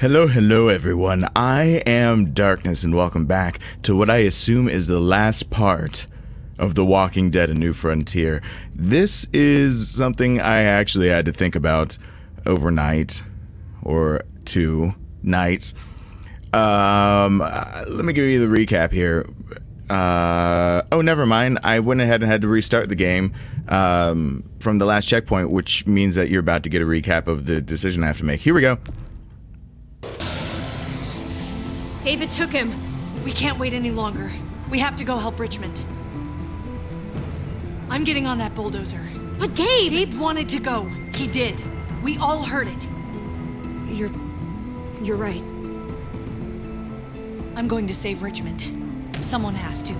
Hello everyone, I am Darkness and welcome back to what I assume is the last part of The Walking Dead: A New Frontier. This is something I actually had to think about overnight, or 2 nights. Let me give you the recap here. Oh, never mind, I went ahead and had to restart the game from the last checkpoint, which means that you're about to get a recap of the decision I have to make. Here we go. David took him. We can't wait any longer. We have to go help Richmond. I'm getting on that bulldozer. But Gabe! Gabe wanted to go. He did. We all heard it. You're right. I'm going to save Richmond. Someone has to.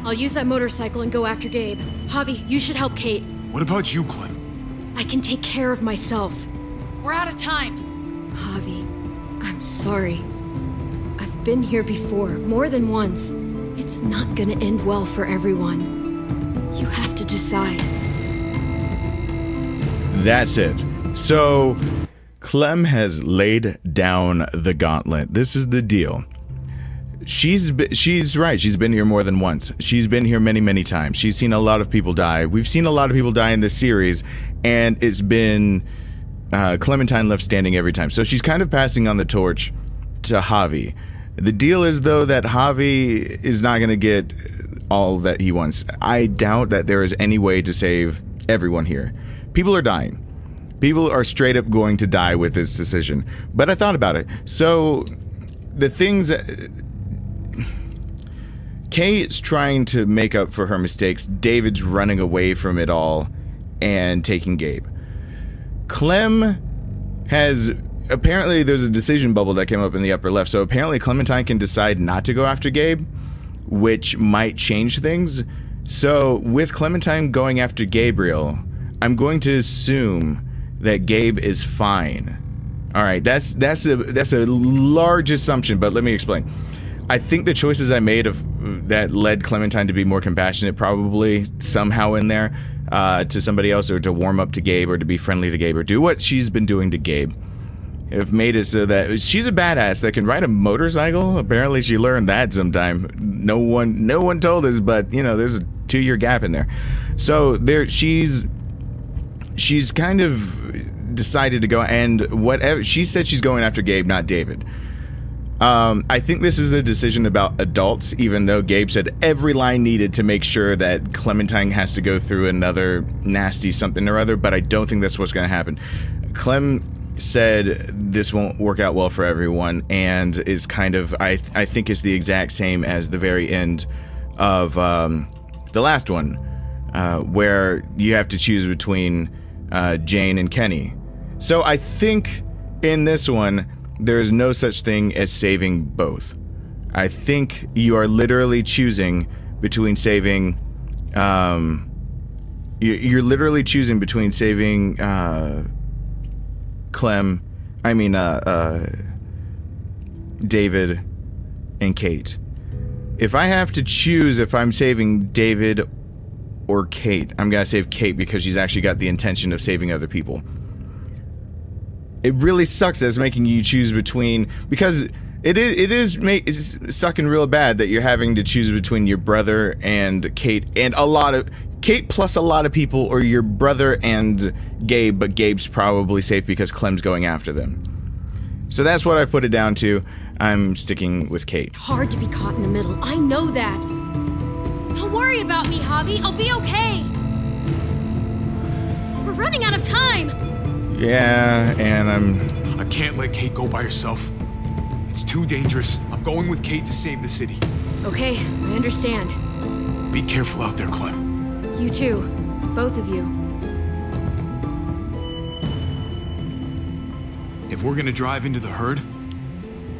I'll use that motorcycle and go after Gabe. Javi, you should help Kate. What about you, Clem? I can take care of myself. We're out of time. Javi, I'm sorry. I've been here before, more than once. It's not gonna end well for everyone. You have to decide. That's it. So, Clem has laid down the gauntlet. This is the deal. She's right. She's been here more than once. She's been here many times. She's seen a lot of people die. We've seen a lot of people die in this series, and it's been Clementine left standing every time. So she's kind of passing on the torch to Javi. The deal is, though, that Javi is not going to get all that he wants. I doubt that there is any way to save everyone here. People are dying. People are straight up going to die with this decision. But I thought about it. So the things that Kate's trying to make up for her mistakes. David's running away from it all and taking Gabe. Clem has... Apparently, there's a decision bubble that came up in the upper left, so apparently Clementine can decide not to go after Gabe, which might change things. So, with Clementine going after Gabriel, I'm going to assume that Gabe is fine. Alright, that's a large assumption, but let me explain. I think the choices I made that led Clementine to be more compassionate, probably somehow in there, to somebody else, or to warm up to Gabe, or to be friendly to Gabe, or do what she's been doing to Gabe, have made it so that she's a badass that can ride a motorcycle. Apparently she learned that sometime. No one told us, but you know, there's a 2-year gap in there. So she's kind of decided to go, and whatever she said, she's going after Gabe, not David. I think this is a decision about adults, even though Gabe said every line needed to make sure that Clementine has to go through another nasty something or other, but I don't think that's what's going to happen. Clem said this won't work out well for everyone, and is kind of, I think is the exact same as the very end of the last one, where you have to choose between Jane and Kenny. So I think in this one, there is no such thing as saving both. I think you are literally choosing between saving, you're literally choosing between saving David and Kate. If I have to choose if I'm saving David or Kate, I'm gonna save Kate because she's actually got the intention of saving other people. It really sucks that it's making you choose between, because it's sucking real bad that you're having to choose between your brother and Kate, and Kate plus a lot of people, or your brother and Gabe, but Gabe's probably safe because Clem's going after them. So that's what I put it down to. I'm sticking with Kate. Hard to be caught in the middle. I know that. Don't worry about me, Javi. I'll be okay. We're running out of time. Yeah, and I can't let Kate go by herself. It's too dangerous. I'm going with Kate to save the city. Okay, I understand. Be careful out there, Clem. You too. Both of you. If we're gonna drive into the herd,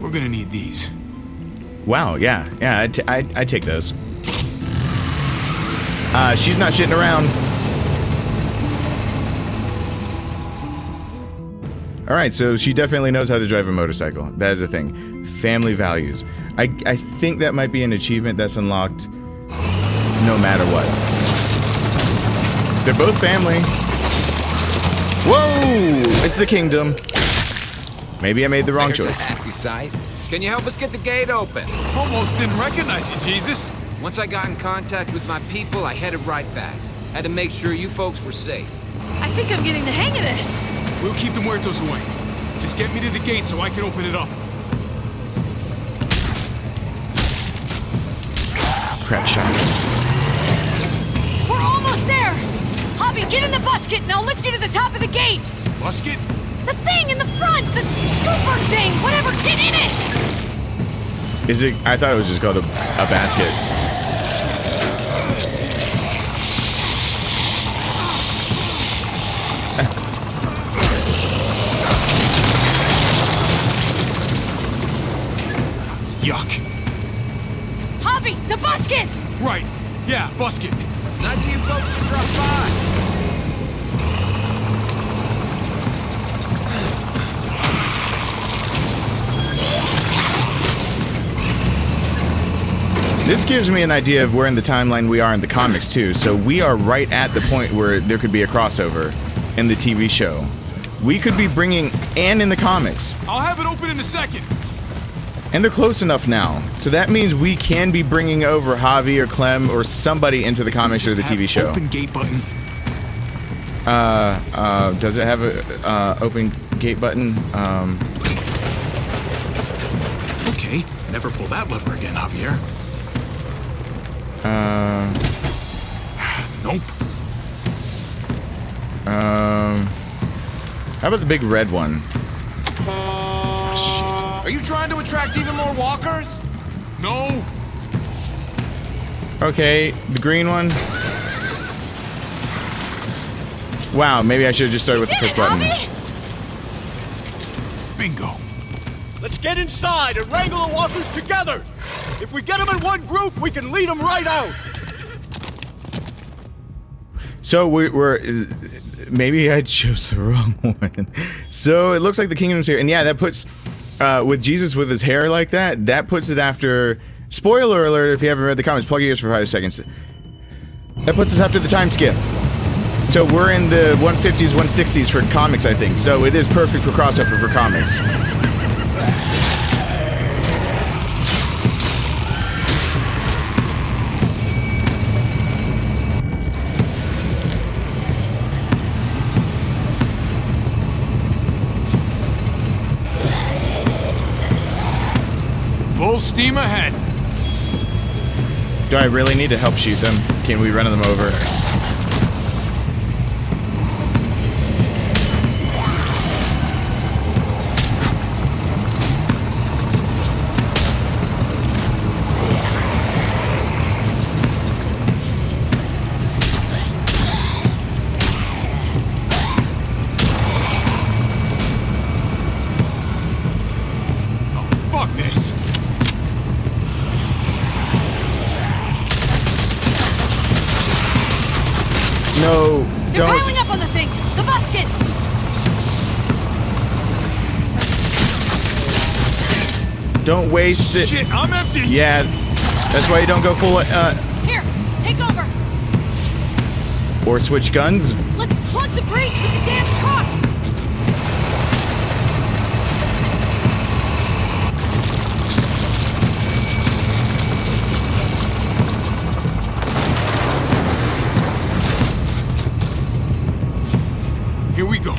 we're gonna need these. Wow, yeah, I take those. She's not shitting around. Alright, so she definitely knows how to drive a motorcycle. That is a thing. Family values. I think that might be an achievement that's unlocked no matter what. They're both family. Whoa! It's the kingdom. Maybe I made the wrong There's choice. a happy sight. Can you help us get the gate open? Almost didn't recognize you, Jesus. Once I got in contact with my people, I headed right back. Had to make sure you folks were safe. I think I'm getting the hang of this. We'll keep the muertos away. Just get me to the gate so I can open it up. Crap shot. We're almost there. Javi, get in the busket and I'll lift you to the top of the gate. Musket? The thing in the front, the scooper thing, whatever, get in it. Is it? I thought it was just called a basket. Yuck. Javi, the busket! Right. Yeah, busket. Nice of you folks to drop by. This gives me an idea of where in the timeline we are in the comics, too. So we are right at the point where there could be a crossover in the TV show. We could be bringing Anne in the comics. I'll have it open in a second. And they're close enough now. So that means we can be bringing over Javi or Clem or somebody into the comics or the TV show. Open gate button. Does it have a open gate button? Okay. Never pull that lever again, Javier. Nope. How about the big red one? Shit. Are you trying to attract even more walkers? No. Okay, the green one. Wow, maybe I should have just started with the first button. Bingo. Let's get inside and wrangle the walkers together! If we get them in one group, we can lead them right out! So maybe I chose the wrong one. So it looks like the kingdom's here. And yeah, that puts, with Jesus with his hair like that, that puts it after, spoiler alert if you haven't read the comics, plug your ears for 5 seconds. That puts us after the time skip. So we're in the 150s, 160s for comics, I think. So it is perfect for crossover for comics. Full steam ahead. Do I really need to help shoot them? Can we run them over? Oh, fuck this. No, They're don't. piling up on the thing! The busket! Don't waste it. Shit, I'm empty. Yeah, that's why you don't go full, Here, take over! or switch guns. Let's plug the breach with the damn truck! Here we go.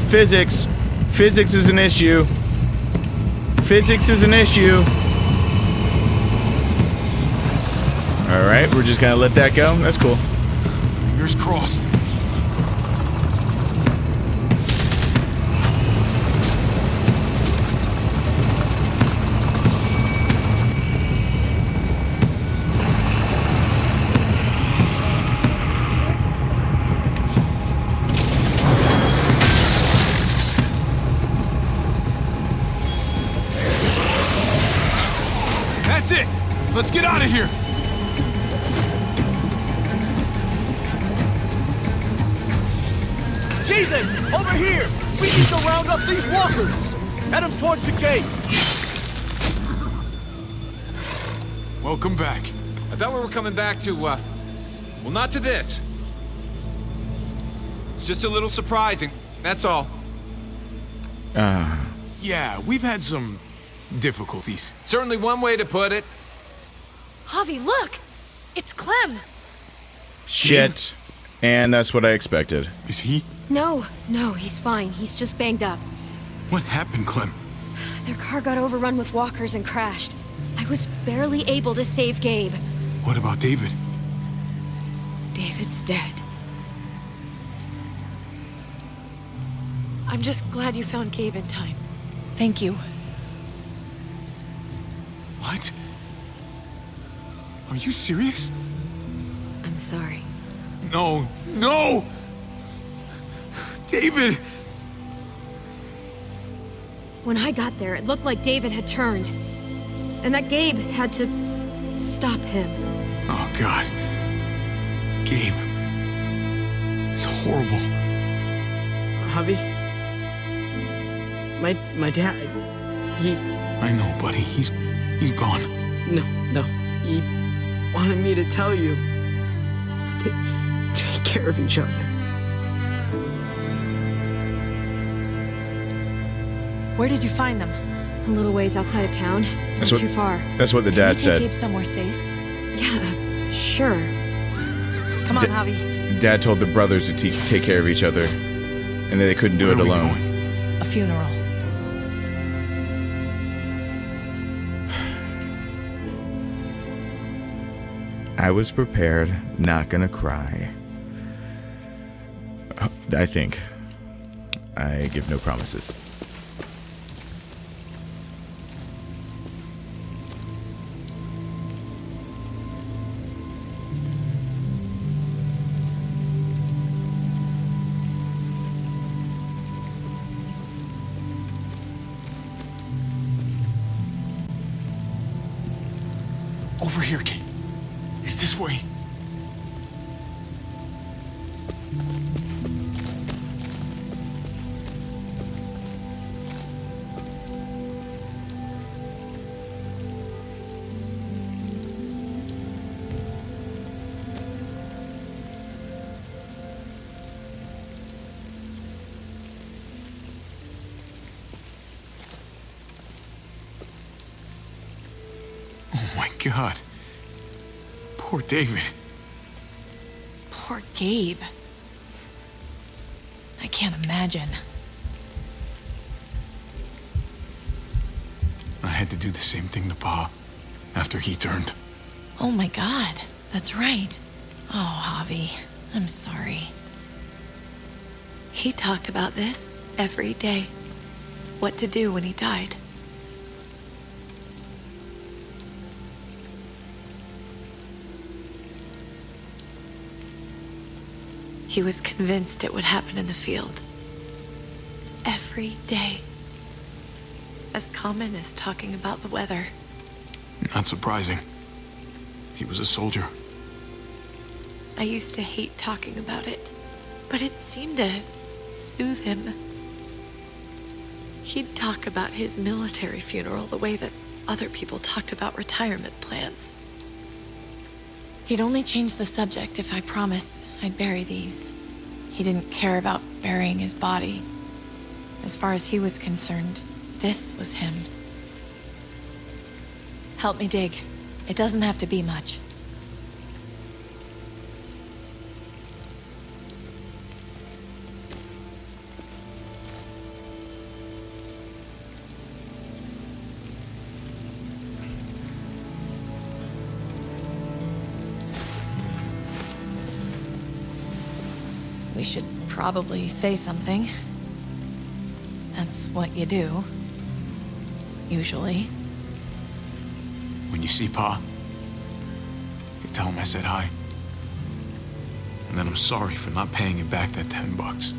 Physics. Physics is an issue. Physics is an issue. Alright, we're just gonna let that go. That's cool. Fingers crossed. That's it. Let's get out of here. Jesus! Over here! We need to round up these walkers! Head them towards the gate! Welcome back. I thought we were coming back to, Well, not to this. It's just a little surprising, that's all. Yeah, we've had some difficulties. Certainly one way to put it. Javi, look! It's Clem! Shit. And that's what I expected. Is he? No, he's fine. He's just banged up. What happened, Clem? Their car got overrun with walkers and crashed. I was barely able to save Gabe. What about David? David's dead. I'm just glad you found Gabe in time. Thank you. What? Are you serious? I'm sorry. No, no! David! When I got there, it looked like David had turned. And that Gabe had to stop him. Oh, God. Gabe. It's horrible. Javi? My dad, he... I know, buddy. He's gone. No. He wanted me to tell you. Take care of each other. Where did you find them? A little ways outside of town. Not too far. That's what the Can dad we take said. Gabe somewhere safe? Yeah, sure. Come on, Javi. Dad told the brothers to take care of each other, and that they couldn't do Where it are we alone. going? A funeral. I was prepared, not gonna cry. I think. I give no promises. Over here, Kate. It's this way. Oh my God. Poor David. Poor Gabe. I can't imagine. I had to do the same thing to Pa after he turned. Oh my God, that's right. Oh, Javi, I'm sorry. He talked about this every day. What to do when he died. He was convinced it would happen in the field. Every day. As common as talking about the weather. Not surprising. He was a soldier. I used to hate talking about it, but it seemed to soothe him. He'd talk about his military funeral the way that other people talked about retirement plans. He'd only change the subject if I promised I'd bury these. He didn't care about burying his body. As far as he was concerned, this was him. Help me dig. It doesn't have to be much. We should probably say something. That's what you do. Usually. When you see Pa, you tell him I said hi. And then I'm sorry for not paying him back that $10.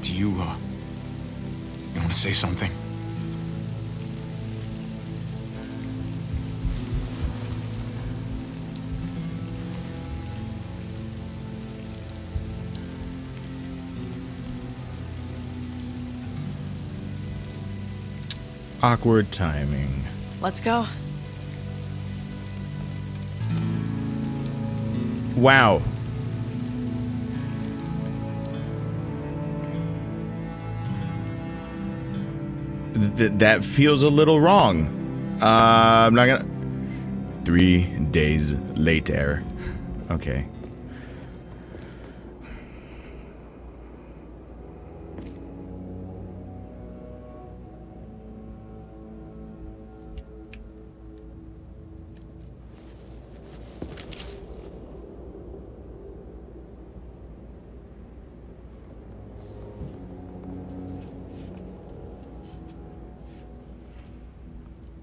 Do you want to say something? Awkward timing. Let's go. Wow. That feels a little wrong. I'm not gonna... 3 days later. Okay.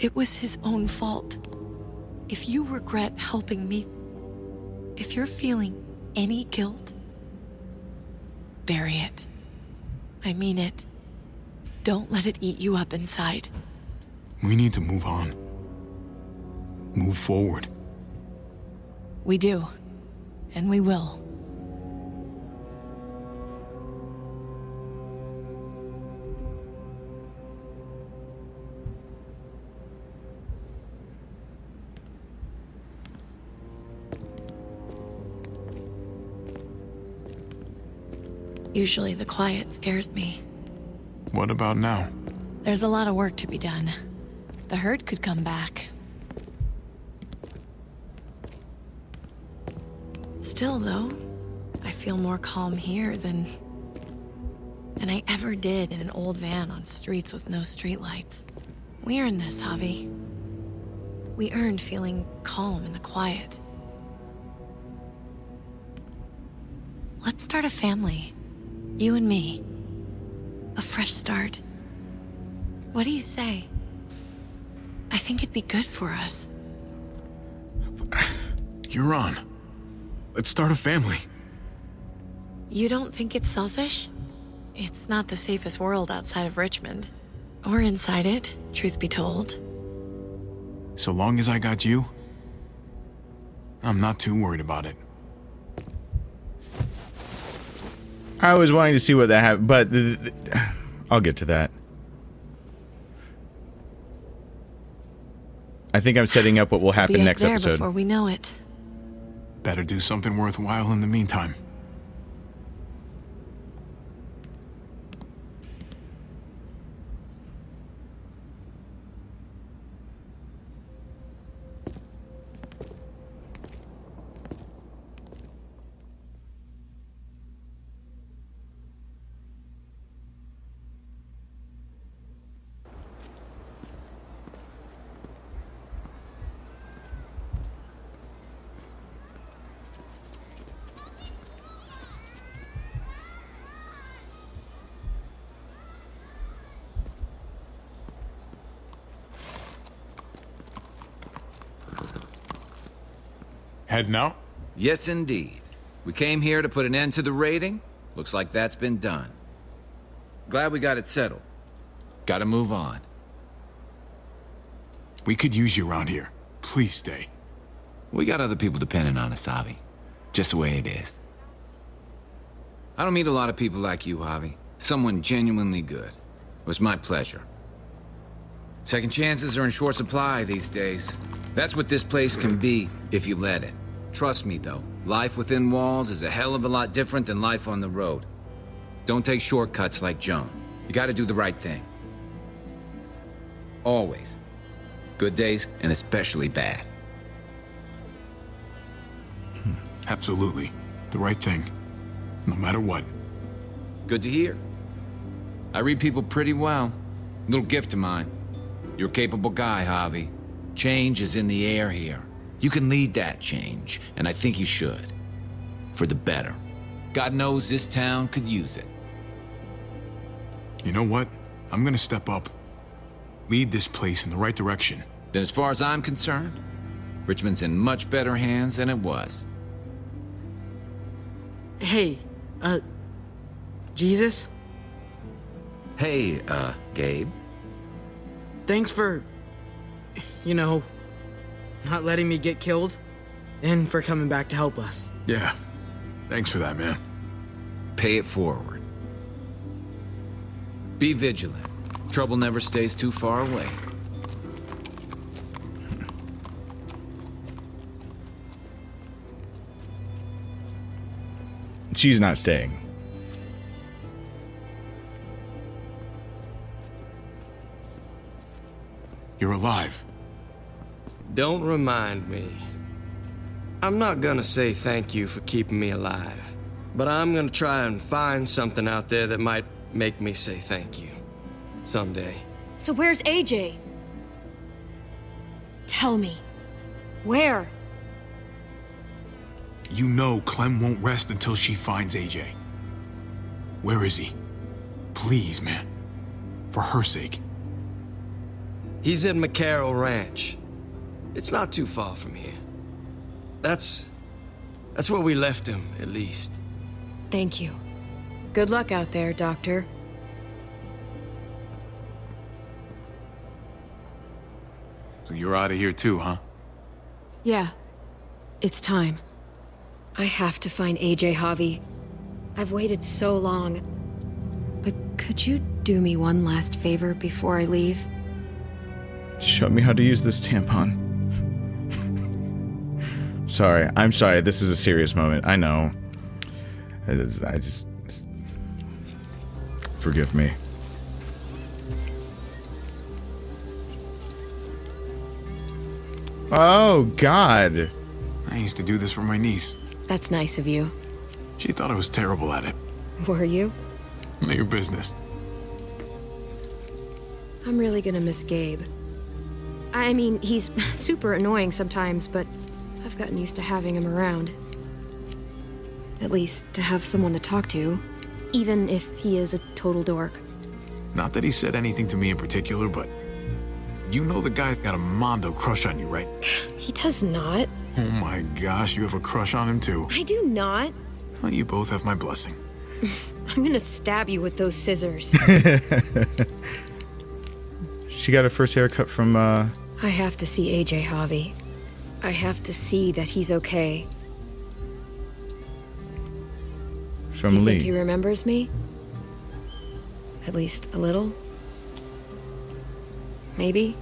It was his own fault. If you regret helping me, if you're feeling any guilt, bury it. I mean it. Don't let it eat you up inside. We need to move on. Move forward. We do. And we will. Usually the quiet scares me. What about now? There's a lot of work to be done. The herd could come back. Still, though, I feel more calm here than I ever did in an old van on streets with no streetlights. We earned this, Javi. We earned feeling calm in the quiet. Let's start a family. You and me. A fresh start. What do you say? I think it'd be good for us. You're on. Let's start a family. You don't think it's selfish? It's not the safest world outside of Richmond. Or inside it, truth be told. So long as I got you, I'm not too worried about it. I was wanting to see what that happened, but I'll get to that. I think I'm setting up what will happen next episode. Before we know it. Better do something worthwhile in the meantime. Heading out? Yes, indeed. We came here to put an end to the raiding. Looks like that's been done. Glad we got it settled. Gotta move on. We could use you around here. Please stay. We got other people depending on us, Javi. Just the way it is. I don't meet a lot of people like you, Javi. Someone genuinely good. It was my pleasure. Second chances are in short supply these days. That's what this place can be, if you let it. Trust me, though, life within walls is a hell of a lot different than life on the road. Don't take shortcuts like Joan. You gotta do the right thing. Always. Good days, and especially bad. Absolutely. The right thing. No matter what. Good to hear. I read people pretty well. Little gift of mine. You're a capable guy, Javi. Change is in the air here. You can lead that change, and I think you should. For the better. God knows this town could use it. You know what? I'm gonna step up. Lead this place in the right direction. Then as far as I'm concerned, Richmond's in much better hands than it was. Hey, Jesus? Hey, Gabe. Thanks for, not letting me get killed, and for coming back to help us. Yeah. Thanks for that, man. Pay it forward. Be vigilant. Trouble never stays too far away. She's not staying. You're alive. Don't remind me. I'm not gonna say thank you for keeping me alive, but I'm gonna try and find something out there that might make me say thank you. Someday. So where's AJ? Tell me. Where? You know Clem won't rest until she finds AJ. Where is he? Please, man. For her sake. He's at McCarroll Ranch. It's not too far from here. That's where we left him, at least. Thank you. Good luck out there, Doctor. So you're out of here too, huh? Yeah. It's time. I have to find AJ, Javi. I've waited so long. But could you do me one last favor before I leave? Show me how to use this tampon. Sorry, I'm sorry. This is a serious moment. I know. I just... Forgive me. Oh, God. I used to do this for my niece. That's nice of you. She thought I was terrible at it. Were you? None of your business. I'm really gonna miss Gabe. I mean, he's super annoying sometimes, but I've gotten used to having him around. At least, to have someone to talk to, even if he is a total dork. Not that he said anything to me in particular, but... You know the guy's got a Mondo crush on you, right? He does not. Oh my gosh, you have a crush on him too. I do not. Well, you both have my blessing. I'm gonna stab you with those scissors. She got her first haircut from, I have to see AJ, Javi. I have to see that he's okay. Do from you Lee. think he remembers me? At least a little? Maybe?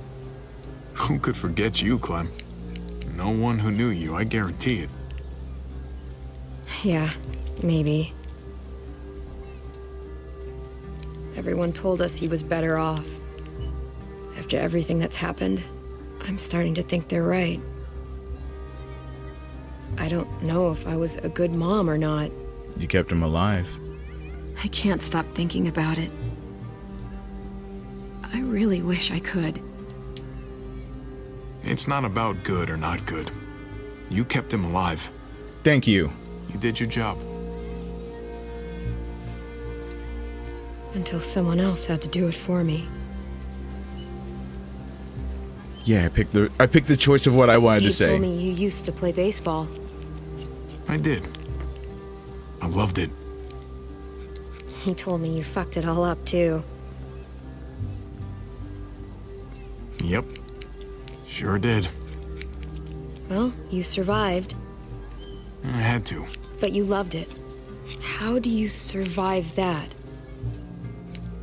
Who could forget you, Clem? No one who knew you, I guarantee it. Yeah, maybe. Everyone told us he was better off. After everything that's happened, I'm starting to think they're right. I don't know if I was a good mom or not. You kept him alive. I can't stop thinking about it. I really wish I could. It's not about good or not good. You kept him alive. Thank you. You did your job. Until someone else had to do it for me. Yeah, I picked the choice of what I wanted to say. You told me you used to play baseball. I did. I loved it. He told me you fucked it all up, too. Yep. Sure did. Well, you survived, I had to. but you loved it. How do you survive that?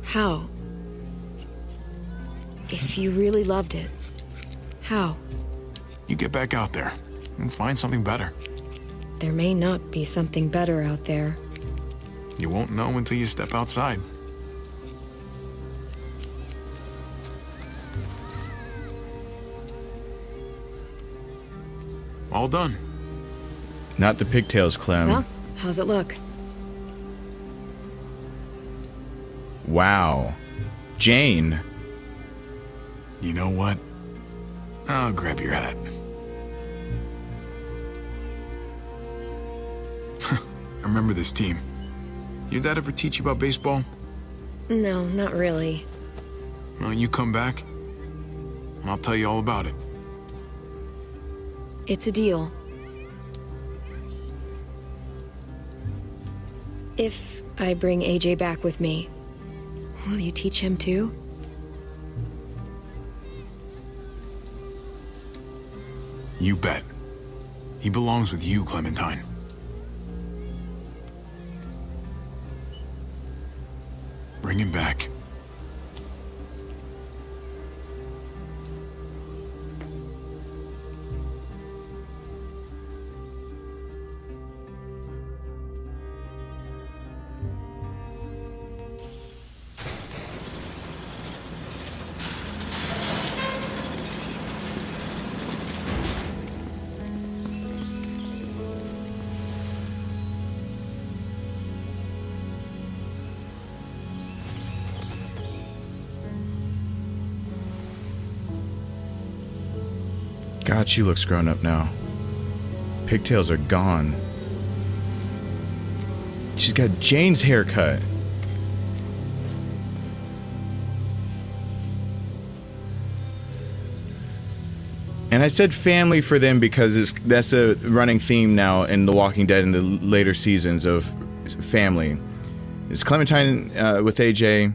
How? If you really loved it, how? You get back out there and find something better. There may not be something better out there. You won't know until you step outside. All done. Not the pigtails, Clem. Well, how's it look? Wow. Jane. You know what? I'll grab your hat. I remember this team. Your dad ever teach you about baseball? No, not really. Well, you come back, and I'll tell you all about it. It's a deal. If I bring AJ back with me, will you teach him too? You bet. He belongs with you, Clementine. Bring him back. God, she looks grown up now. Pigtails are gone. She's got Jane's haircut. And I said family for them because that's a running theme now in The Walking Dead in the later seasons of family. It's Clementine with AJ.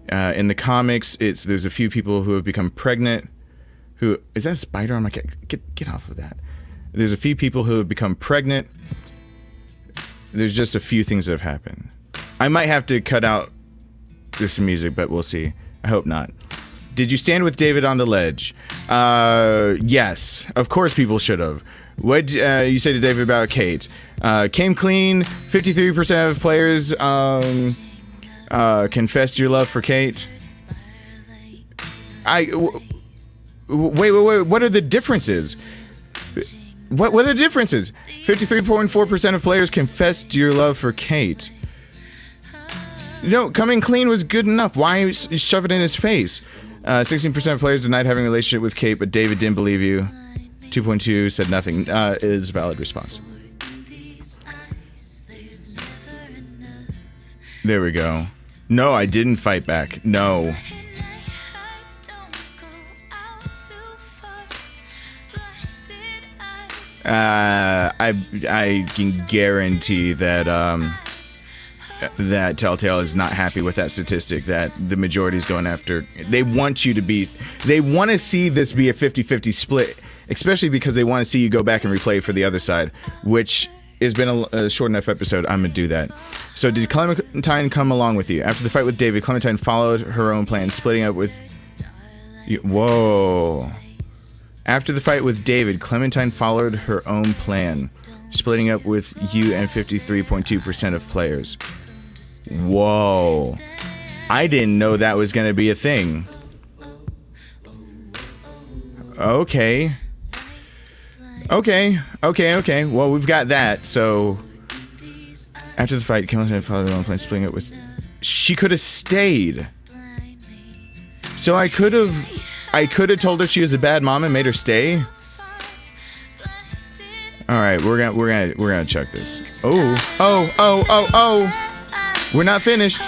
In the comics, there's a few people who have become pregnant. Who is that a spider? I'm like, get off of that. There's a few people who have become pregnant. There's just a few things that have happened. I might have to cut out this music, but we'll see. I hope not. Did you stand with David on the ledge? Yes. Of course people should have. What'd you say to David about Kate? Came clean. 53% of players confessed your love for Kate. Wait. What are the differences? What are the differences? 53.4% of players confessed your love for Kate. Coming clean was good enough. Why shove it in his face? 16% of players denied having a relationship with Kate, but David didn't believe you. 2.2 said nothing. Is a valid response. There we go. No, I didn't fight back. No. I can guarantee that that Telltale is not happy with that statistic, that the majority is going after. They want to see this be a 50-50 split, especially because they want to see you go back and replay for the other side, which has been a short enough episode. I'm going to do that. So did Clementine come along with you? After the fight with David, Clementine followed her own plan, splitting up with... Whoa. After the fight with David, Clementine followed her own plan, splitting up with you and 53.2% of players. Whoa. I didn't know that was going to be a thing. Okay. Well, we've got that. So, after the fight, Clementine followed her own plan, splitting up with... She could have stayed. So I could have told her she was a bad mom and made her stay. All right, we're gonna check this. Oh. We're not finished.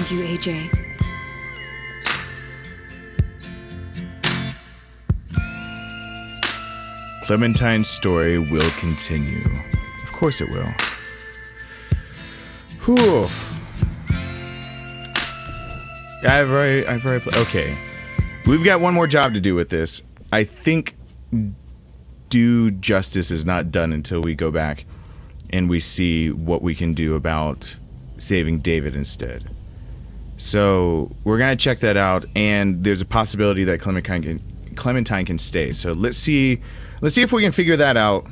You, AJ. Clementine's story will continue. Of course it will. Whew. Okay. We've got one more job to do with this. I think due justice is not done until we go back and we see what we can do about saving David instead. So we're gonna check that out, and there's a possibility that Clementine can stay. So let's see if we can figure that out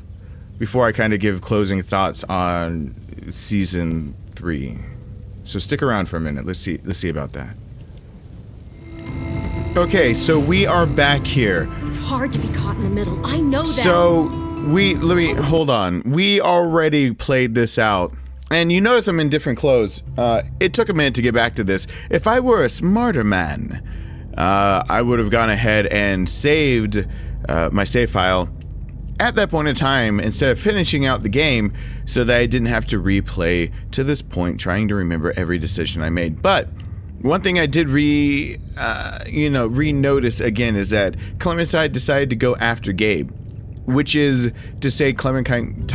before I kind of give closing thoughts on season 3. So stick around for a minute. Let's see about that. Okay, so we are back here. It's hard to be caught in the middle. I know that. So hold on. We already played this out. And you notice I'm in different clothes. It took a minute to get back to this. If I were a smarter man, I would have gone ahead and saved my save file at that point in time instead of finishing out the game so that I didn't have to replay to this point trying to remember every decision I made. But one thing I did re-notice again is that Clementine decided to go after Gabe, which is to say Clementine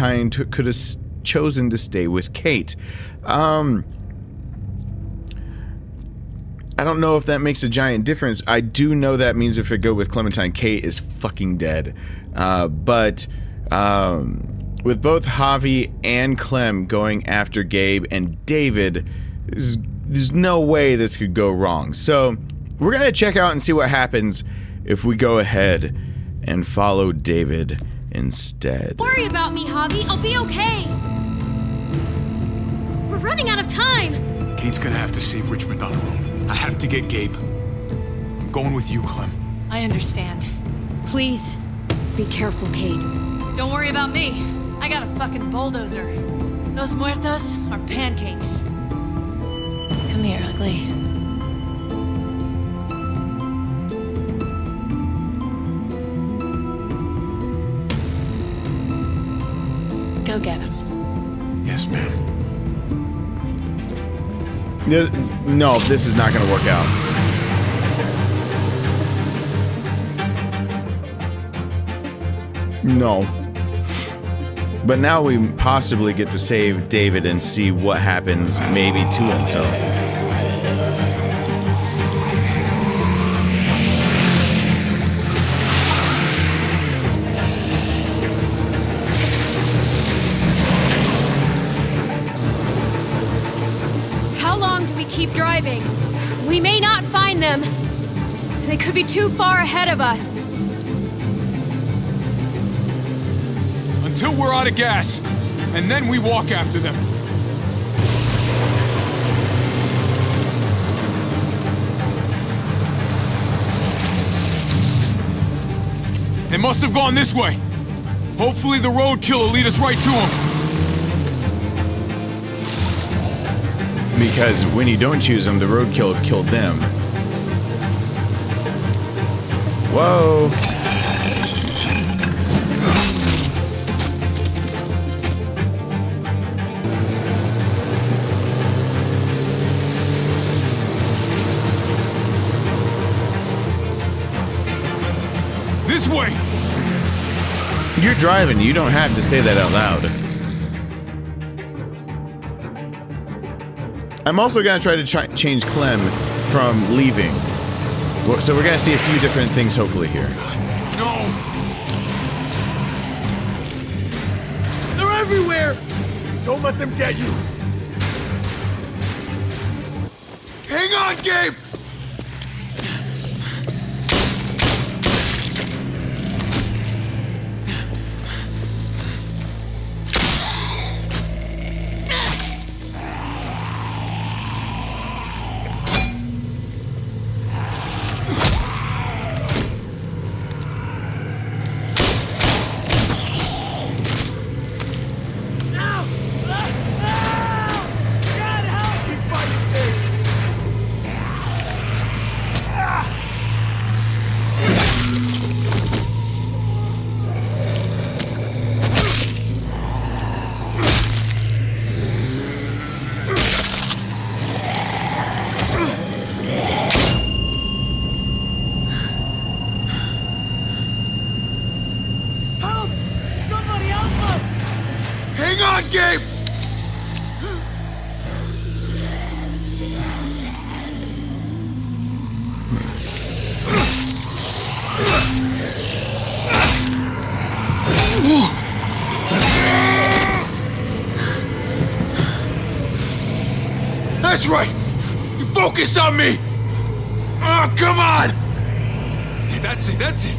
could have chosen to stay with Kate. I don't know if that makes a giant difference. I do know that means if I go with Clementine, Kate is fucking dead. But with both Javi and Clem going after Gabe and David, there's no way this could go wrong. So we're going to check out and see what happens if we go ahead and follow David instead. Don't worry about me, Javi. I'll be okay. We're running out of time. Kate's gonna have to save Richmond on her own. I have to get Gabe. I'm going with you, Clem. I understand. Please, be careful, Kate. Don't worry about me. I got a fucking bulldozer. Those muertos are pancakes. Come here, ugly. Go get him. Yes, ma'am. No, this is not going to work out. No. But now we possibly get to save David and see what happens maybe to himself. How long do we keep driving? We may not find them. They could be too far ahead of us. Until we're out of gas, and then we walk after them. They must have gone this way. Hopefully the roadkill will lead us right to them. Because when you don't choose them, the roadkill killed them. Whoa. This way! You're driving, you don't have to say that out loud. I'm also going to try to change Clem from leaving. So we're going to see a few different things hopefully here. No! They're everywhere! Don't let them get you! Hang on, Gabe! Gabe! That's right! You focus on me! Oh, come on! Yeah, that's it, that's it!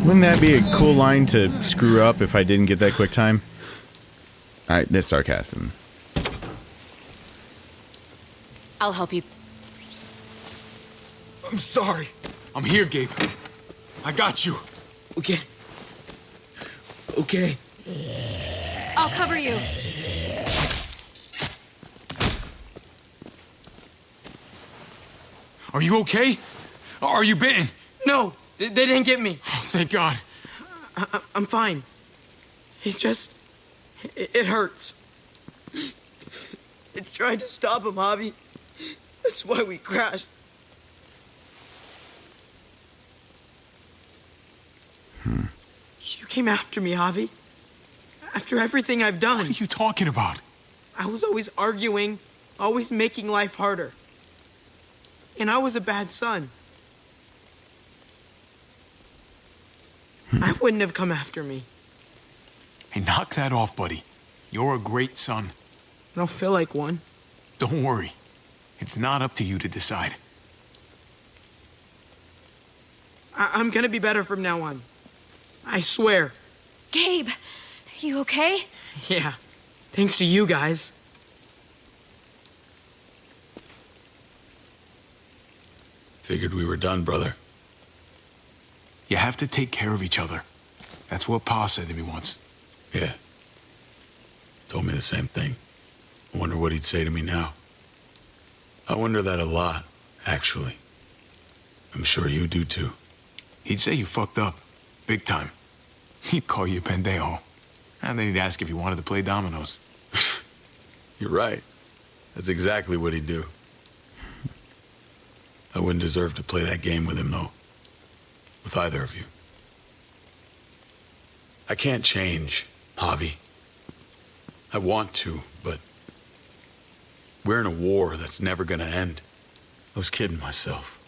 Wouldn't that be a cool line to screw up if I didn't get that quick time? Alright, that's sarcasm. I'll help you. I'm sorry. I'm here, Gabe. I got you. Okay. Okay. I'll cover you. Are you okay? Are you bitten? No, they didn't get me. Oh, thank God. I'm fine. It hurts. I tried to stop him, Javi. That's why we crashed. You came after me, Javi. After everything I've done. What are you talking about? I was always arguing, always making life harder. And I was a bad son. I wouldn't have come after me. Hey, knock that off, buddy. You're a great son. I don't feel like one. Don't worry. It's not up to you to decide. I'm gonna be better from now on. I swear. Gabe, you okay? Yeah. Thanks to you guys. Figured we were done, brother. You have to take care of each other. That's what Pa said to me once. Yeah. Told me the same thing. I wonder what he'd say to me now. I wonder that a lot, actually. I'm sure you do too. He'd say you fucked up. Big time. He'd call you a pendejo. And then he'd ask if you wanted to play dominoes. You're right. That's exactly what he'd do. I wouldn't deserve to play that game with him, though. With either of you. I can't change, Javi. I want to, but we're in a war that's never gonna end. I was kidding myself.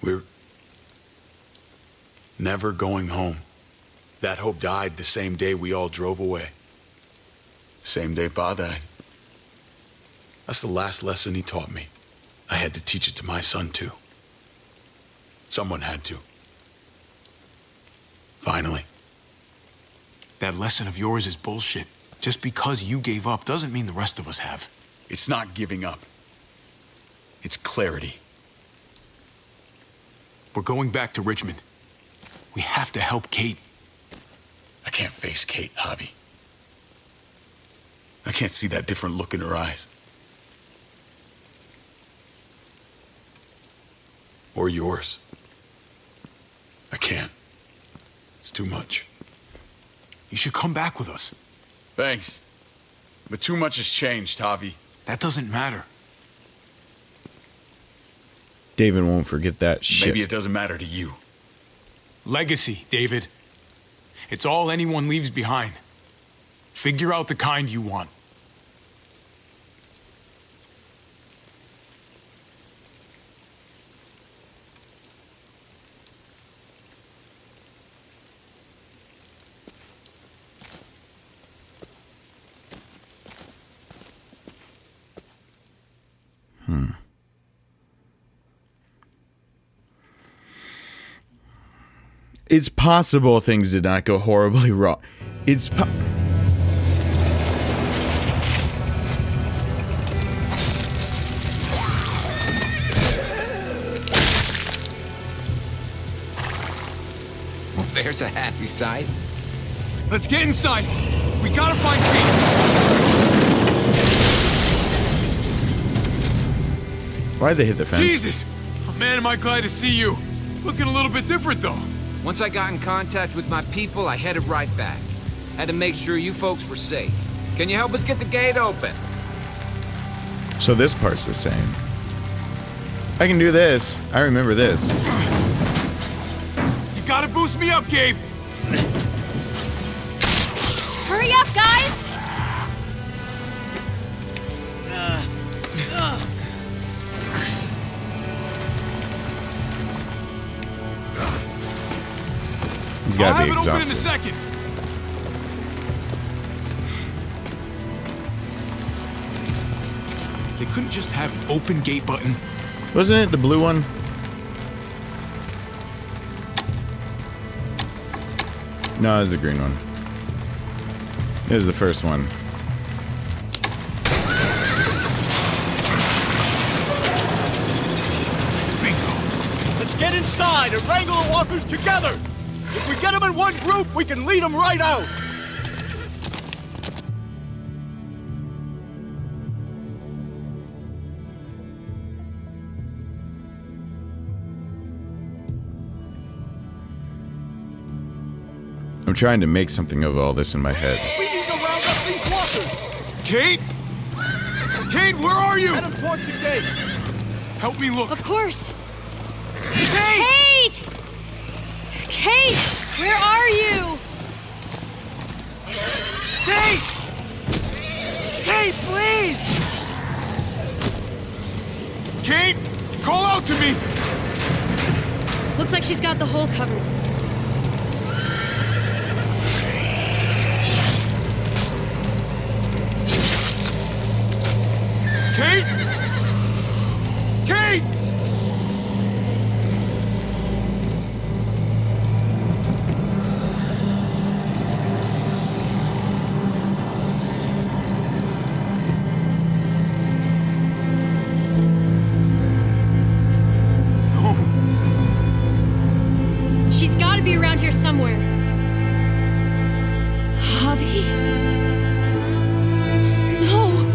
We're never going home. That hope died the same day we all drove away. Same day Pa died. That's the last lesson he taught me. I had to teach it to my son, too. Someone had to. Finally. That lesson of yours is bullshit. Just because you gave up doesn't mean the rest of us have. It's not giving up. It's clarity. We're going back to Richmond. We have to help Kate. I can't face Kate, Javi. I can't see that different look in her eyes. Or yours. I can't. It's too much. You should come back with us. Thanks. But too much has changed, Javi. That doesn't matter. David won't forget that shit. Maybe it doesn't matter to you. Legacy, David. It's all anyone leaves behind. Figure out the kind you want. It's possible things did not go horribly wrong. There's a happy sight. Let's get inside. We gotta find Kate. Why'd they hit the fence? Jesus! Man, am I glad to see you. Looking a little bit different, though. Once I got in contact with my people, I headed right back. Had to make sure you folks were safe. Can you help us get the gate open? So this part's the same. I can do this. I remember this. You gotta boost me up, Gabe. Hurry up, guys! He's I'll gotta have be it open in a exhausted. second. They couldn't just have an open gate button. Wasn't it the blue one? No, it was the green one. It was the first one. Let's get inside and wrangle the walkers together! If we get them in one group, we can lead them right out! I'm trying to make something of all this in my head. We need to round up these walkers! Kate? Kate, where are you? Head them towards the gate. Help me look. Of course. Kate! Kate! Kate! Where are you? Kate! Kate, please! Kate, call out to me. Looks like she's got the hole covered. Kate? Kate! She's got to be around here somewhere. Javi? No!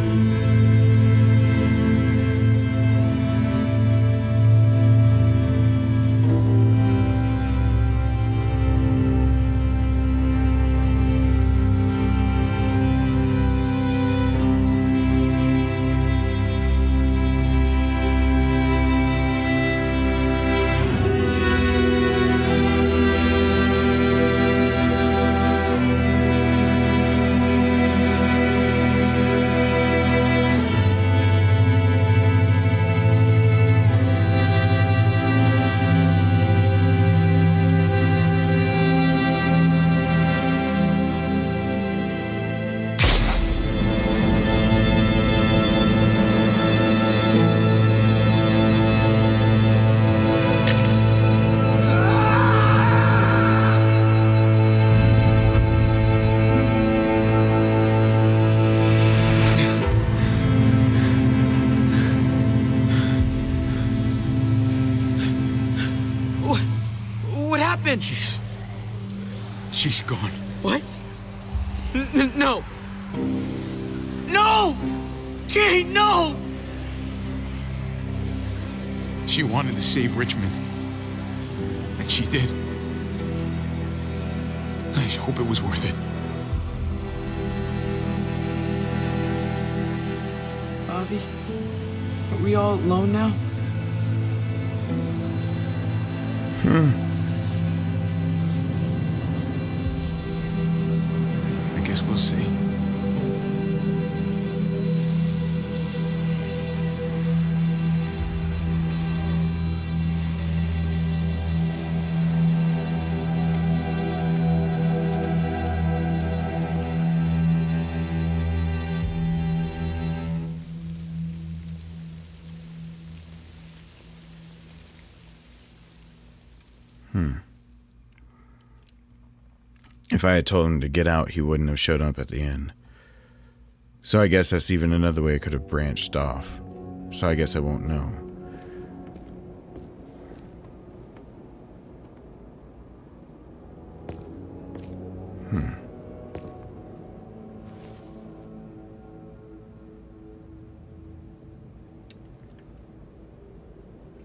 She's gone. What? No. No! Kate, no! She wanted to save Richmond. And she did. I hope it was worth it. Bobby, are we all alone now? I guess we'll see. If I had told him to get out, he wouldn't have showed up at the end. So I guess that's even another way it could have branched off. So I guess I won't know.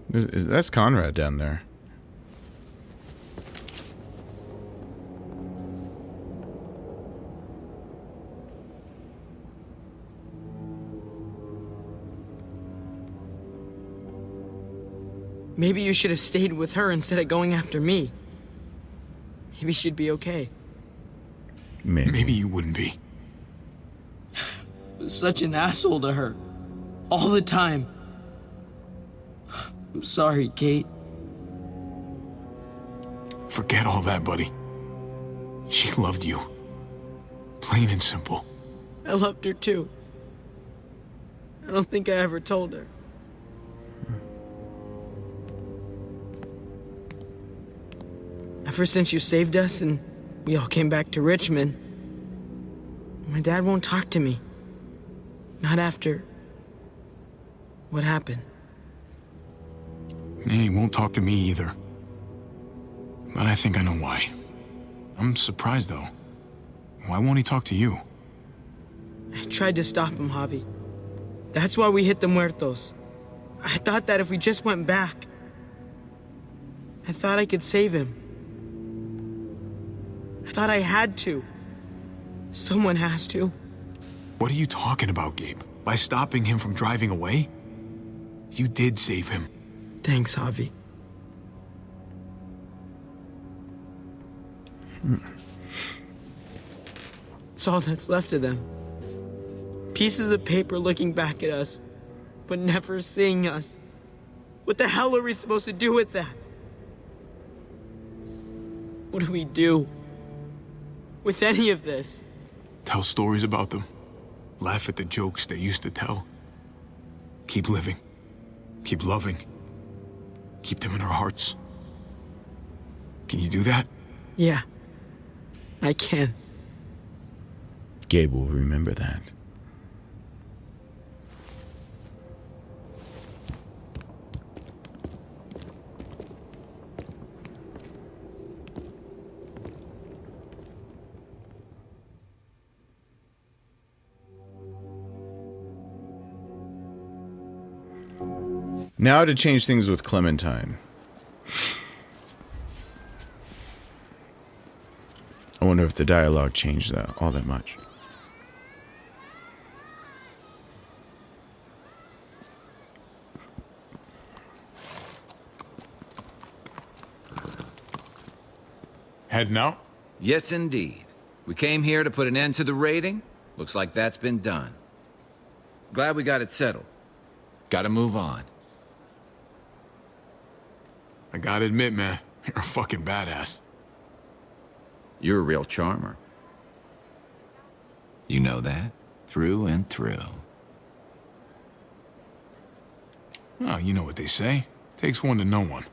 That's Conrad down there. Maybe you should have stayed with her instead of going after me. Maybe she'd be okay. Maybe you wouldn't be. I was such an asshole to her. All the time. I'm sorry, Kate. Forget all that, buddy. She loved you. Plain and simple. I loved her too. I don't think I ever told her. Ever since you saved us and we all came back to Richmond, my dad won't talk to me. Not after what happened. He won't talk to me either. But I think I know why. I'm surprised, though. Why won't he talk to you? I tried to stop him, Javi. That's why we hit the muertos. I thought that if we just went back, I thought I could save him. I thought I had to. Someone has to. What are you talking about, Gabe? By stopping him from driving away? You did save him. Thanks, Javi. It's all that's left of them. Pieces of paper looking back at us, but never seeing us. What the hell are we supposed to do with that? What do we do with any of this? Tell stories about them. Laugh at the jokes they used to tell. Keep living. Keep loving. Keep them in our hearts. Can you do that? Yeah, I can. Gabe will remember that. Now to change things with Clementine. I wonder if the dialogue changed that all that much. Heading out? Yes, indeed. We came here to put an end to the raiding. Looks like that's been done. Glad we got it settled. Gotta move on. I gotta admit, man, you're a fucking badass. You're a real charmer. You know that? Through and through. Oh, you know what they say. Takes one to know one.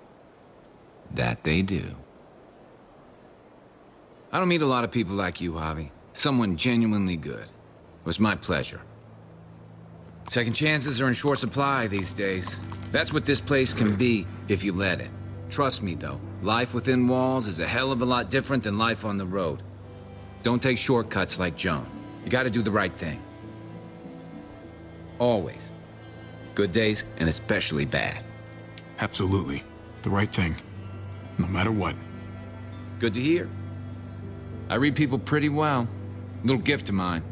That they do. I don't meet a lot of people like you, Javi. Someone genuinely good. It was my pleasure. Second chances are in short supply these days. That's what this place can be if you let it. Trust me, though, life within walls is a hell of a lot different than life on the road. Don't take shortcuts like Joan. You gotta do the right thing. Always. Good days, and especially bad. Absolutely. The right thing. No matter what. Good to hear. I read people pretty well. Little gift of mine.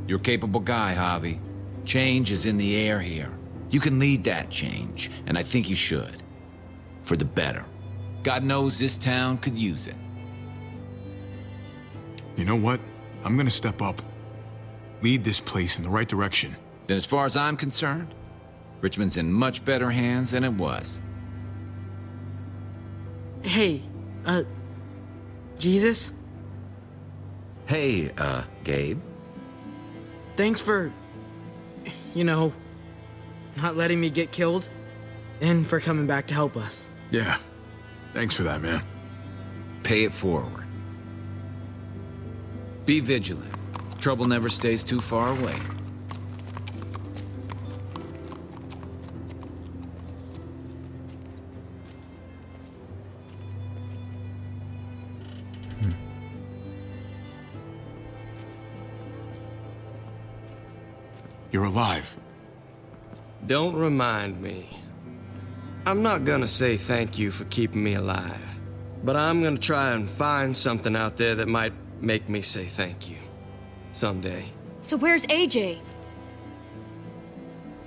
You're a capable guy, Javi. Change is in the air here. You can lead that change, and I think you should. For the better. God knows this town could use it. You know what? I'm gonna step up. Lead this place in the right direction. Then as far as I'm concerned, Richmond's in much better hands than it was. Hey, Jesus? Hey, Gabe. Thanks for, not letting me get killed. And for coming back to help us. Yeah. Thanks for that, man. Pay it forward. Be vigilant. Trouble never stays too far away. You're alive. Don't remind me. I'm not gonna say thank you for keeping me alive, but I'm gonna try and find something out there that might make me say thank you. Someday. So where's AJ?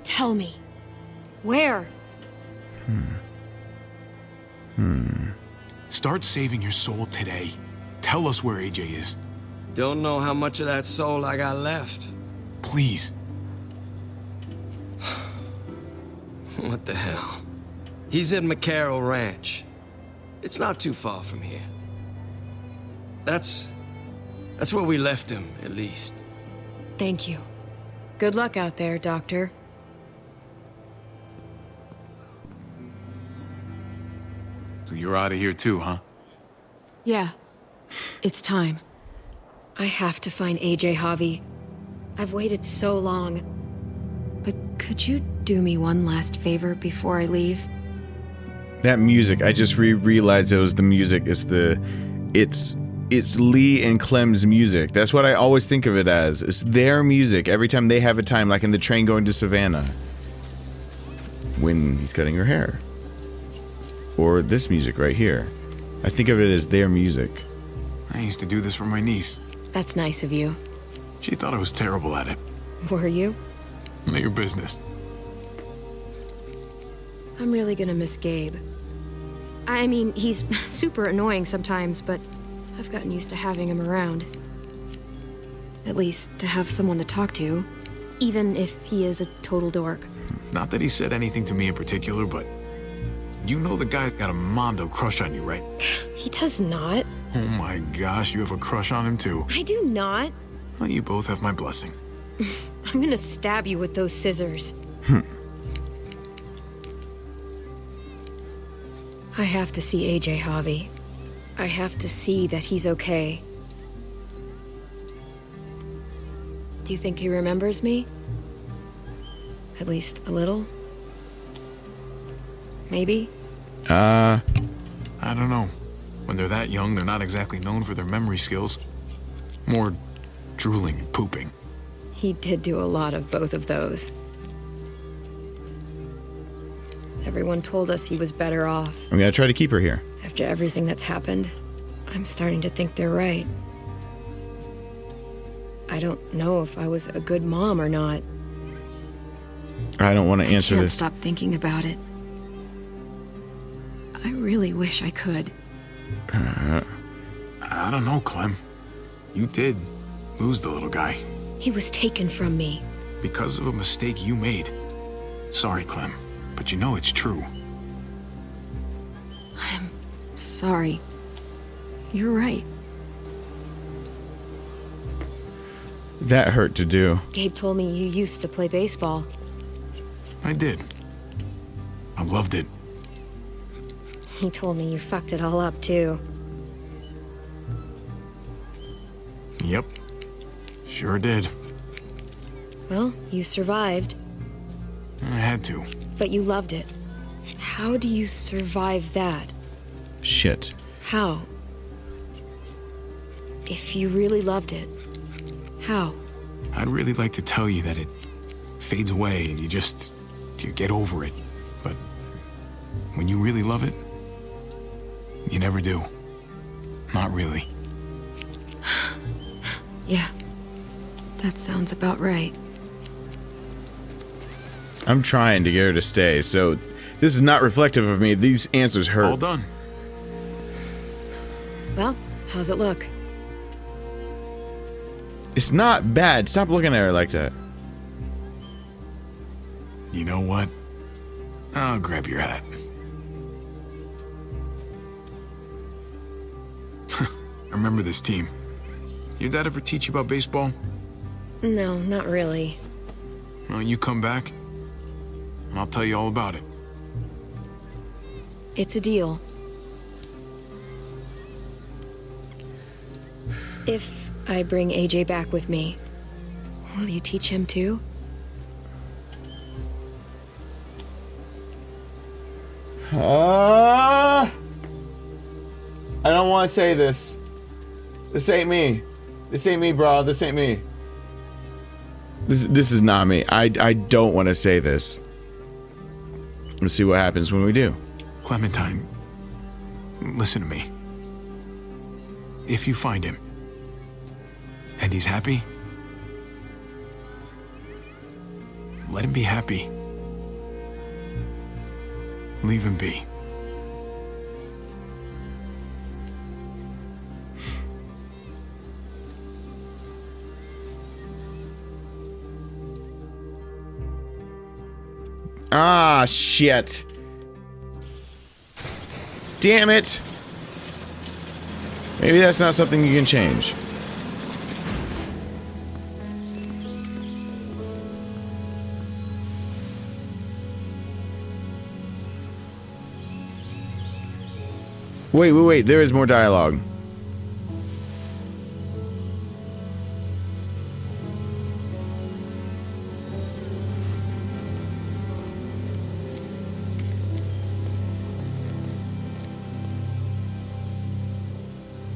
Tell me. Where? Start saving your soul today. Tell us where AJ is. Don't know how much of that soul I got left. Please. What the hell? He's at McCarroll Ranch. It's not too far from here. That's where we left him, at least. Thank you. Good luck out there, Doctor. So you're out of here too, huh? Yeah. It's time. I have to find AJ, Javi. I've waited so long. But could you do me one last favor before I leave? That music, I just realized it was the music. It's Lee and Clem's music. That's what I always think of it as. It's their music every time they have a time, like in the train going to Savannah. When he's cutting her hair. Or this music right here. I think of it as their music. I used to do this for my niece. That's nice of you. She thought I was terrible at it. Were you? None of your business. I'm really gonna miss Gabe. I mean, he's super annoying sometimes, but I've gotten used to having him around. At least to have someone to talk to, even if he is a total dork. Not that he said anything to me in particular, but you know the guy's got a Mondo crush on you, right? He does not. Oh my gosh, you have a crush on him too. I do not. Well, you both have my blessing. I'm gonna stab you with those scissors. I have to see AJ, Javi. I have to see that he's okay. Do you think he remembers me? At least a little? Maybe? I don't know. When they're that young, they're not exactly known for their memory skills. More drooling and pooping. He did do a lot of both of those. Everyone told us he was better off. I'm gonna try to keep her here. After everything that's happened, I'm starting to think they're right. I don't know if I was a good mom or not. I don't want to answer I can't this. stop thinking about it. I really wish I could. I don't know, Clem. You did lose the little guy. He was taken from me. Because of a mistake you made. Sorry, Clem, but you know it's true. I'm sorry. You're right. That hurt to do. Gabe told me you used to play baseball. I did. I loved it. He told me you fucked it all up, too. Yep. Sure did. Well, you survived, I had to. but you loved it. How do you survive that? Shit. How? If you really loved it, how? I'd really like to tell you that it fades away and you get over it. But when you really love it, you never do. Not really. Yeah, that sounds about right. I'm trying to get her to stay, so this is not reflective of me. These answers hurt. All done. Well, how's it look? It's not bad. Stop looking at her like that. You know what? I'll grab your hat. I remember this team. Your dad ever teach you about baseball? No, not really. Well, you come back, and I'll tell you all about it. It's a deal. If I bring AJ back with me, will you teach him too? I don't want to say this. This ain't me. This ain't me, bro. This ain't me. This is not me. I don't want to say this. Let's see what happens when we do. Clementine, listen to me. If you find him, and he's happy, let him be happy. Leave him be. Ah, shit. Damn it. Maybe that's not something you can change. Wait. There is more dialogue.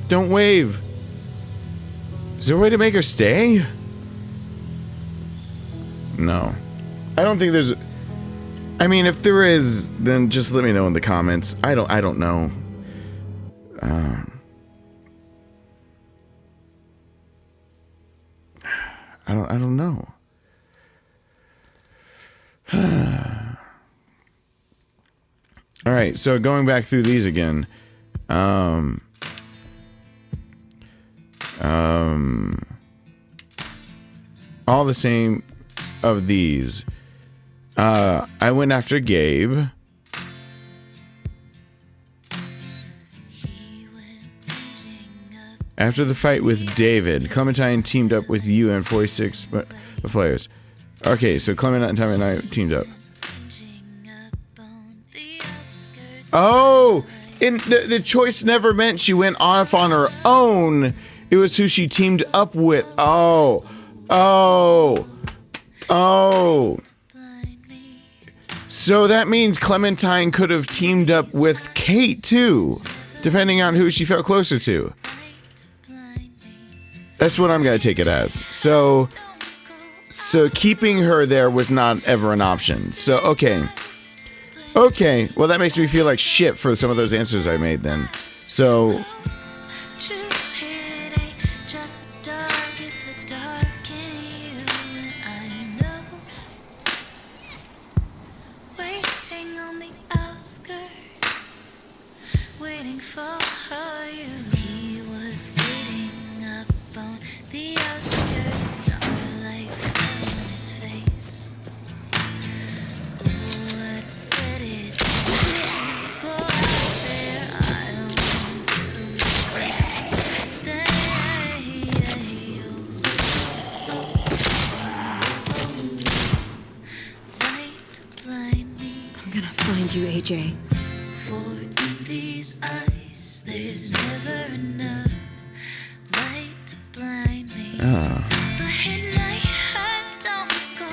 Don't wave. Is there a way to make her stay? No. I don't think there's... I mean, if there is, then just let me know in the comments. I don't know. I don't know. All right, so going back through these again. All the same of these. I went after Gabe. After the fight with David, Clementine teamed up with you and 46 players. Okay, so Clementine and I teamed up. Oh, and the choice never meant she went off on her own. It was who she teamed up with. Oh. So that means Clementine could have teamed up with Kate too, depending on who she felt closer to. That's what I'm going to take it as. So keeping her there was not ever an option. So, okay. Well, that makes me feel like shit for some of those answers I made then. So... AJ. For these eyes, there's never enough light to blind me.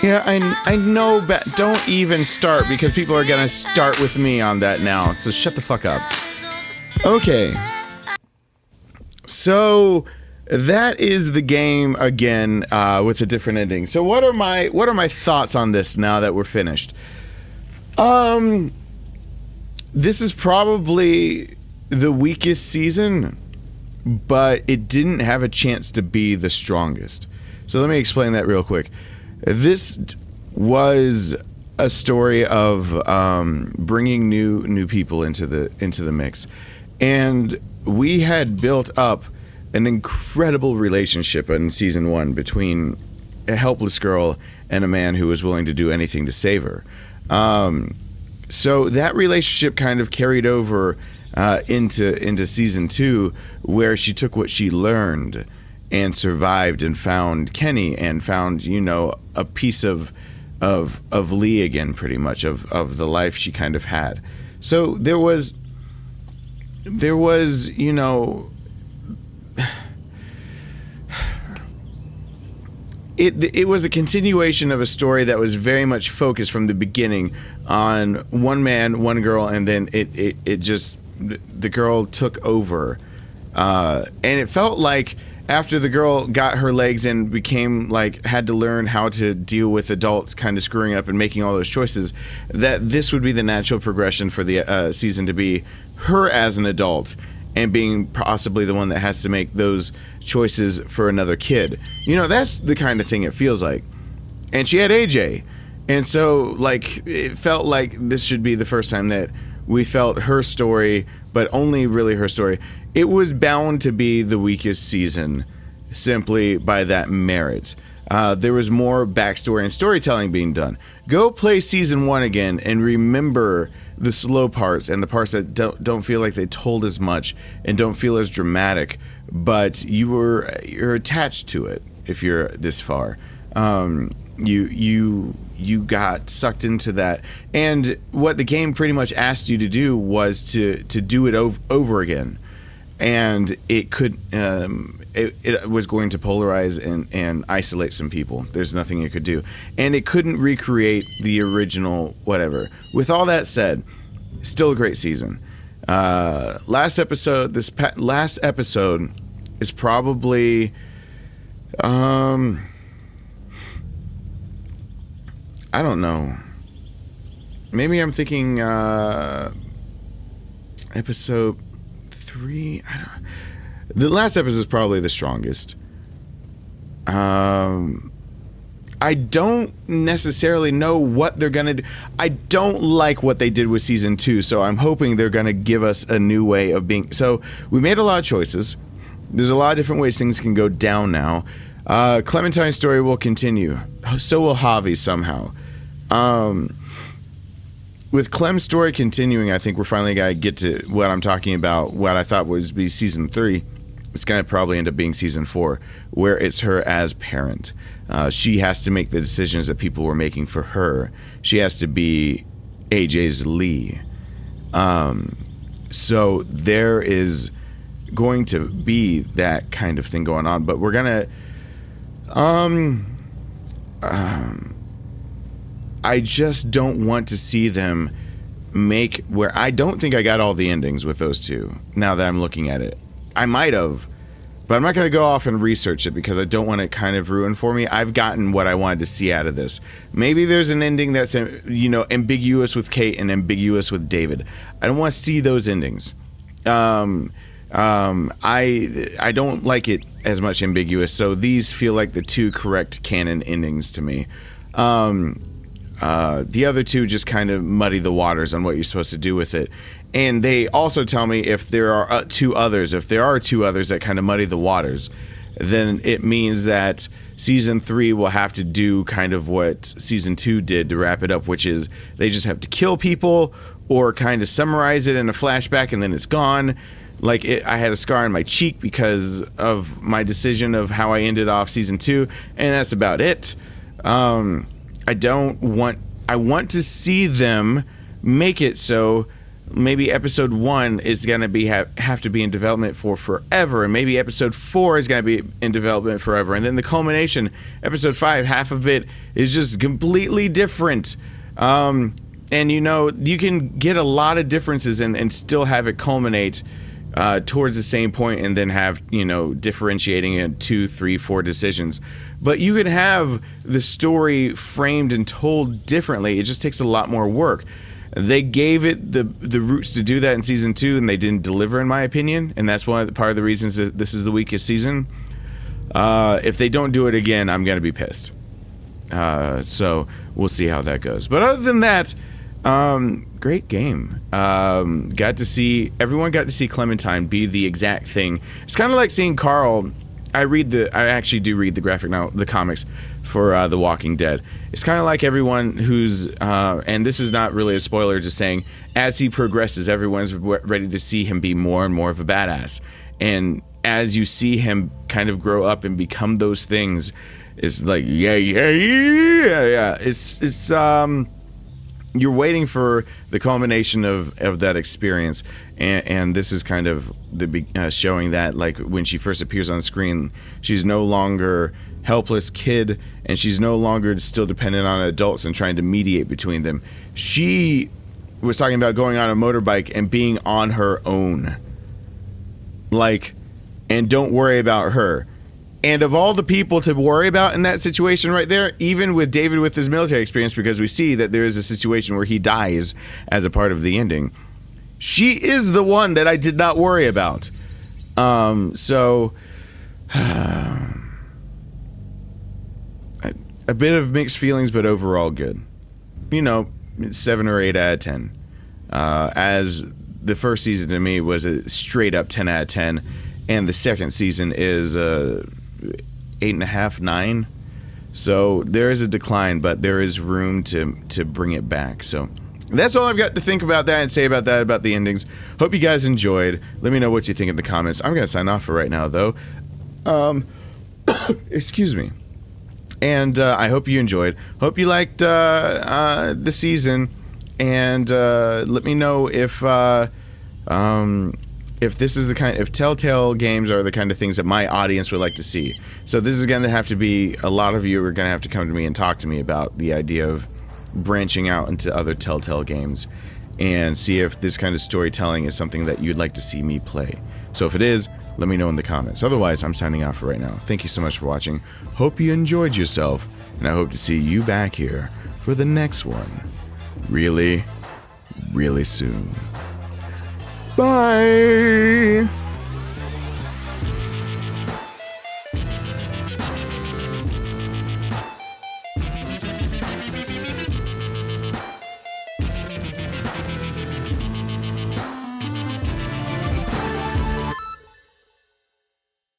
Yeah, I know, but don't even start because people are gonna start with me on that now. So shut the fuck up. Okay. So that is the game again with a different ending. So what are my thoughts on this now that we're finished? This is probably the weakest season, but it didn't have a chance to be the strongest. So let me explain that real quick. This was a story of bringing new people into the mix, and we had built up an incredible relationship in season 1 between a helpless girl and a man who was willing to do anything to save her. So that relationship kind of carried over into season 2, where she took what she learned and survived and found Kenny and found, a piece of Lee again, pretty much of the life she kind of had. So there was It was a continuation of a story that was very much focused from the beginning on one man, one girl, and then it just, the girl took over. And it felt like after the girl got her legs and became had to learn how to deal with adults kind of screwing up and making all those choices, that this would be the natural progression for the season to be her as an adult and being possibly the one that has to make those choices for another kid. That's the kind of thing it feels like. And she had AJ. And so, it felt like this should be the first time that we felt her story, but only really her story. It was bound to be the weakest season simply by that merit. There was more backstory and storytelling being done. Go play season 1 again and remember the slow parts and the parts that don't feel like they told as much and don't feel as dramatic, but you're attached to it if you're this far. You got sucked into that, and what the game pretty much asked you to do was to do it over again, and it could it was going to polarize and isolate some people. There's nothing it could do, and it couldn't recreate the original whatever. With all that said, still a great season. Last episode is probably I don't know. Maybe I'm thinking episode 3. The last episode is probably the strongest. I don't necessarily know what they're going to do. I don't like what they did with season 2, so I'm hoping they're going to give us a new way of being. So we made a lot of choices. There's a lot of different ways things can go down now. Clementine's story will continue. So will Javi somehow. With Clem's story continuing, I think we're finally going to get to what I'm talking about, what I thought would be season 3. It's going to probably end up being season 4, where it's her as parent. She has to make the decisions that people were making for her. She has to be AJ's Lee. So there is going to be that kind of thing going on, but we're going to... I just don't want to see them make where I don't think I got all the endings with those two now that I'm looking at it. I might have, but I'm not going to go off and research it because I don't want it kind of ruined for me. I've gotten what I wanted to see out of this. Maybe there's an ending that's, ambiguous with Kate and ambiguous with David. I don't want to see those endings. I don't like it as much ambiguous, so these feel like the two correct canon endings to me. The other two just kind of muddy the waters on what you're supposed to do with it. And they also tell me if there are two others that kind of muddy the waters, then it means that season 3 will have to do kind of what season 2 did to wrap it up, which is they just have to kill people or kind of summarize it in a flashback and then it's gone. Like I had a scar on my cheek because of my decision of how I ended off season 2, and that's about it. I want to see them make it so maybe episode 1 is going to have to be in development for forever, and maybe episode 4 is going to be in development forever, and then the culmination, episode 5, half of it is just completely different. And you can get a lot of differences and still have it culminate towards the same point, and then have differentiating in 2, 3, 4 decisions. But you could have the story framed and told differently. It just takes a lot more work. They gave it the roots to do that in season 2, and they didn't deliver, in my opinion. And that's part of the reasons that this is the weakest season. If they don't do it again, I'm gonna be pissed. So we'll see how that goes. But other than that, great game. Everyone got to see Clementine be the exact thing. It's kind of like seeing Carl. I actually do read the graphic novel, the comics for The Walking Dead. It's kind of like everyone who's, and this is not really a spoiler, just saying, as he progresses, everyone's ready to see him be more and more of a badass. And as you see him kind of grow up and become those things, it's like, yeah. It's you're waiting for the culmination of that experience, and this is kind of the showing that, like, when she first appears on screen, she's no longer helpless kid, and she's no longer still dependent on adults and trying to mediate between them. She was talking about going on a motorbike and being on her own, and don't worry about her. And of all the people to worry about in that situation right there, even with David with his military experience, because we see that there is a situation where he dies as a part of the ending, she is the one that I did not worry about. A bit of mixed feelings, but overall good. 7 or 8 out of 10. As the first season to me was a straight up 10 out of 10, and the second season is 8.5, 9. So there is a decline, but there is room to bring it back. So that's all I've got to think about that and say about that, about the endings. Hope you guys enjoyed. Let me know what you think in the comments. I'm going to sign off for right now, though. Excuse me. And I hope you enjoyed. Hope you liked the season. And let me know if this is if Telltale Games are the kind of things that my audience would like to see. So this is going to have to be, a lot of you are going to have to come to me and talk to me about the idea of branching out into other Telltale games and see if this kind of storytelling is something that you'd like to see me play. So if it is, let me know in the comments. Otherwise, I'm signing off for right now. Thank you so much for watching. Hope you enjoyed yourself, and I hope to see you back here for the next one really, really soon. Bye!